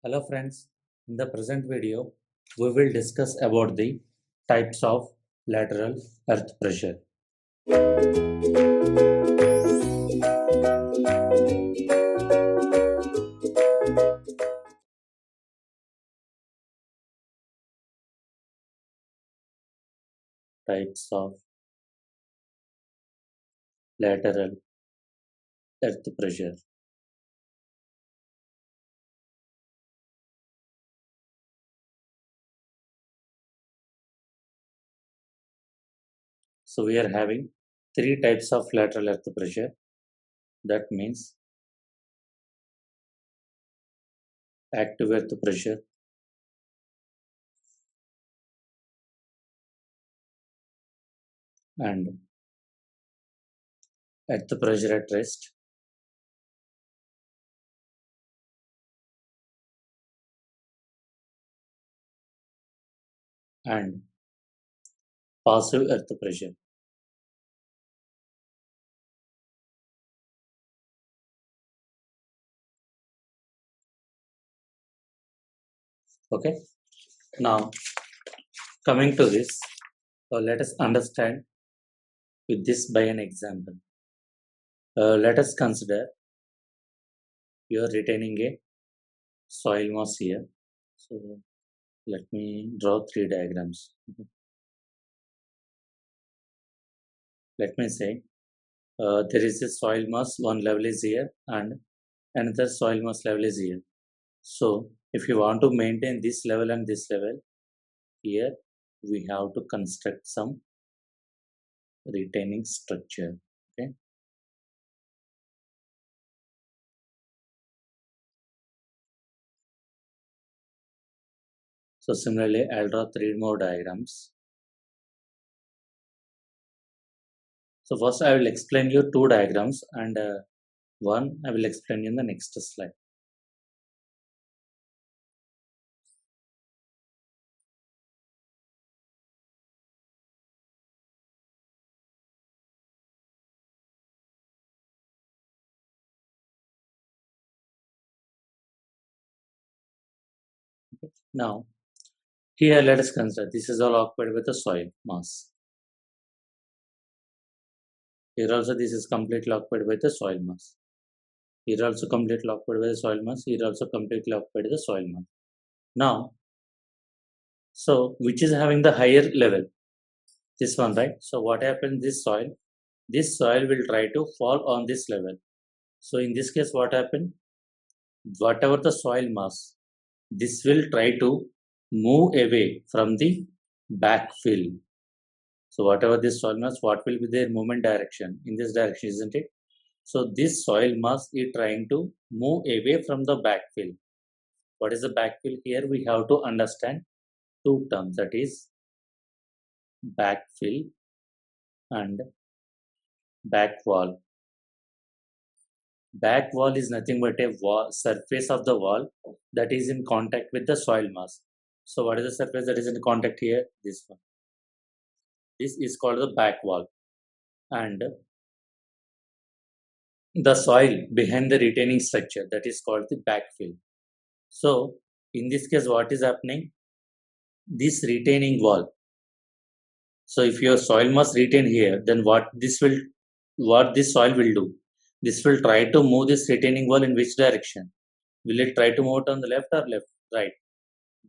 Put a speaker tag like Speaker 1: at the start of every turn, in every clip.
Speaker 1: Hello friends, in the present video we will discuss about the types of lateral earth pressure. Types of lateral earth pressure. So we are having three types of lateral earth pressure. That means active earth pressure and earth pressure at rest and passive earth pressure. Okay. Now coming to this, let us understand with this by an example. Let us consider you are retaining a soil mass here. So let me draw three diagrams. Let me say there is a soil mass, one level is here and another soil mass level is here. So if you want to maintain this level and this level, here we have to construct some retaining structure. Okay. So similarly, I'll draw three more diagrams. So first I will explain you two diagrams and one I will explain in the next slide. Okay. Now here let us consider this is all occupied with the soil mass. Here also this is completely occupied by the soil mass. Here also completely occupied by the soil mass. Here also completely occupied by the soil mass. Now, so which is having the higher level? This one, right? So what happens? This soil will try to fall on this level. So in this case, what happened? Whatever the soil mass, this will try to move away from the backfill. So whatever this soil mass, what will be their movement direction? In this direction, isn't it? So this soil mass is trying to move away from the backfill. What is the backfill? Here we have to understand two terms, that is backfill and back wall. Back wall is nothing but a wall, surface of the wall that is in contact with the soil mass. So what is the surface that is in contact here? This one. This is called the back wall. And the soil behind the retaining structure, that is called the backfill. So in this case, what is happening? This retaining wall. So if your soil mass retain here, then what this soil will do? This will try to move this retaining wall in which direction? Will it try to move it on the left or left? Right.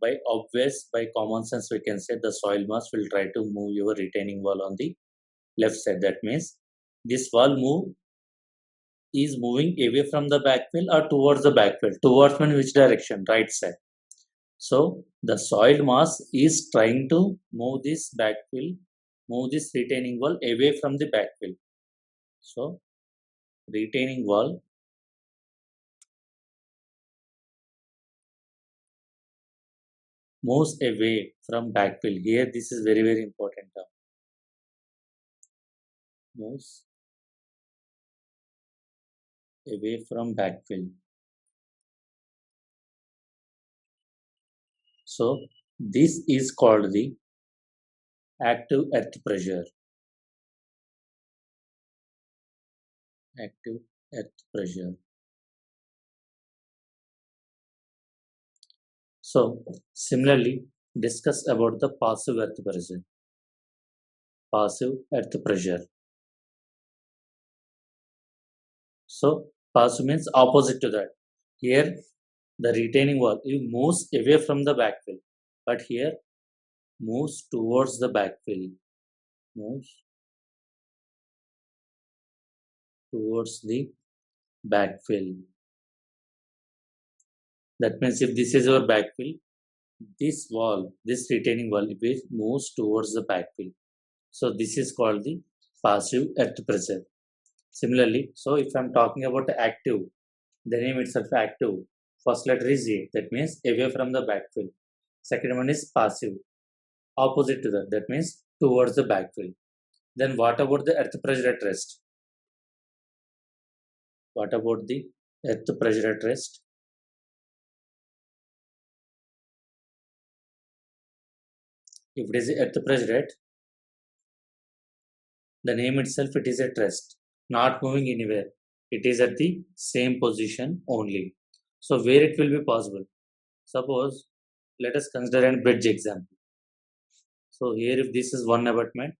Speaker 1: By common sense, we can say the soil mass will try to move your retaining wall on the left side. That means this wall is moving away from the backfill or towards the backfill. Towards which direction? Right side. So the soil mass is trying to move this retaining wall away from the backfill. So retaining wall moves away from backfill. Here this is very, very important term. Moves away from backfill. So this is called the active earth pressure. Active earth pressure. So similarly, discuss about the passive earth pressure. Passive earth pressure. So passive means opposite to that. Here the retaining wall it moves away from the backfill, but here moves towards the backfill. Moves towards the backfill. That means if this is our backfill, this wall, this retaining wall, it moves towards the backfill. So this is called the passive earth pressure. Similarly, so if I'm talking about the active, the name itself active. First letter is A, that means away from the backfill. Second one is passive, opposite to that, that means towards the backfill. Then what about the earth pressure at rest? What about the earth pressure at rest? If it is earth pressure at, the name itself it is at rest, not moving anywhere. It is at the same position only. So where it will be possible? Suppose let us consider a bridge example. So here if this is one abutment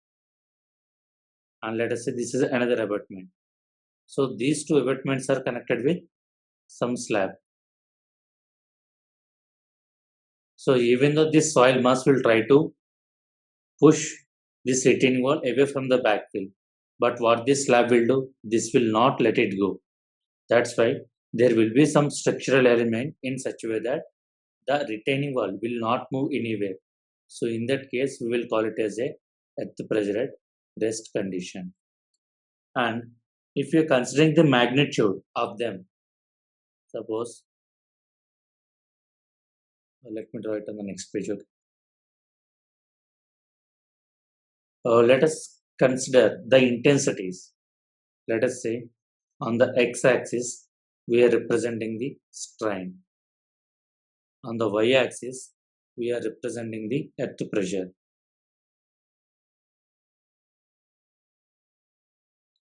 Speaker 1: and let us say this is another abutment. So these two abutments are connected with some slab. So even though this soil mass will try to push this retaining wall away from the backfill, but what this slab will do, this will not let it go. That's why there will be some structural element in such a way that the retaining wall will not move anywhere. So in that case, we will call it as a earth pressure at rest condition. And if you are considering the magnitude of them, suppose, let me draw it on the next page. Okay. Let us consider the intensities. Let us say on the x-axis, we are representing the strain. On the y-axis, we are representing the earth pressure.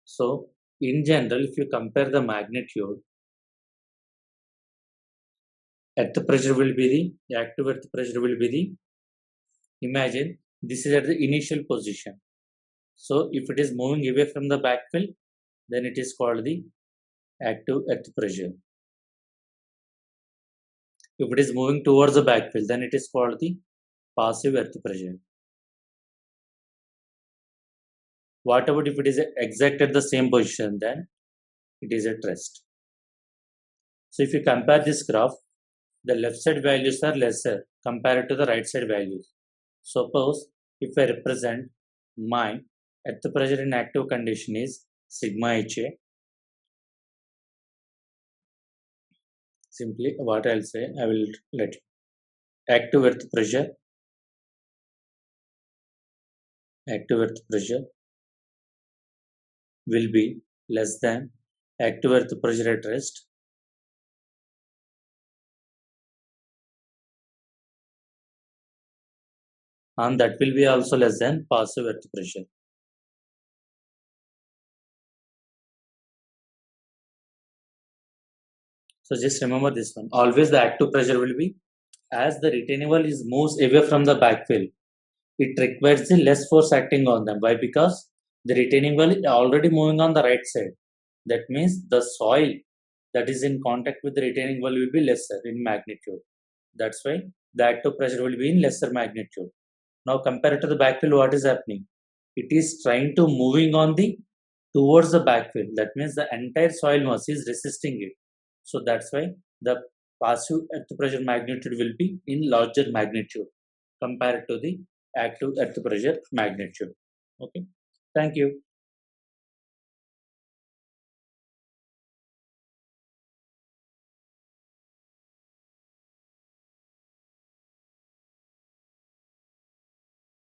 Speaker 1: So, in general, if you compare the magnitude, earth pressure will be the active earth pressure will be the, imagine this is at the initial position. So, if it is moving away from the backfill, then it is called the active earth pressure. If it is moving towards the backfill, then it is called the passive earth pressure. What about if it is exact at the same position, then it is at rest. So if you compare this graph, the left side values are lesser compared to the right side values. Suppose if I represent my earth pressure in active condition is sigma HA. Simply what I'll say, I will let you. Active earth pressure will be less than active earth pressure at rest, and that will be also less than passive earth pressure. So just remember this one. Always the active pressure will be as the retaining wall is moves away from the backfill. It requires the less force acting on them. Why? Because the retaining wall is already moving on the right side. That means the soil that is in contact with the retaining wall will be lesser in magnitude. That's why the active pressure will be in lesser magnitude. Now compared to the backfill, what is happening? It is trying to moving on the towards the backfill. That means the entire soil mass is resisting it. So that's why the passive earth pressure magnitude will be in larger magnitude compared to the active earth pressure magnitude. Okay. Thank you.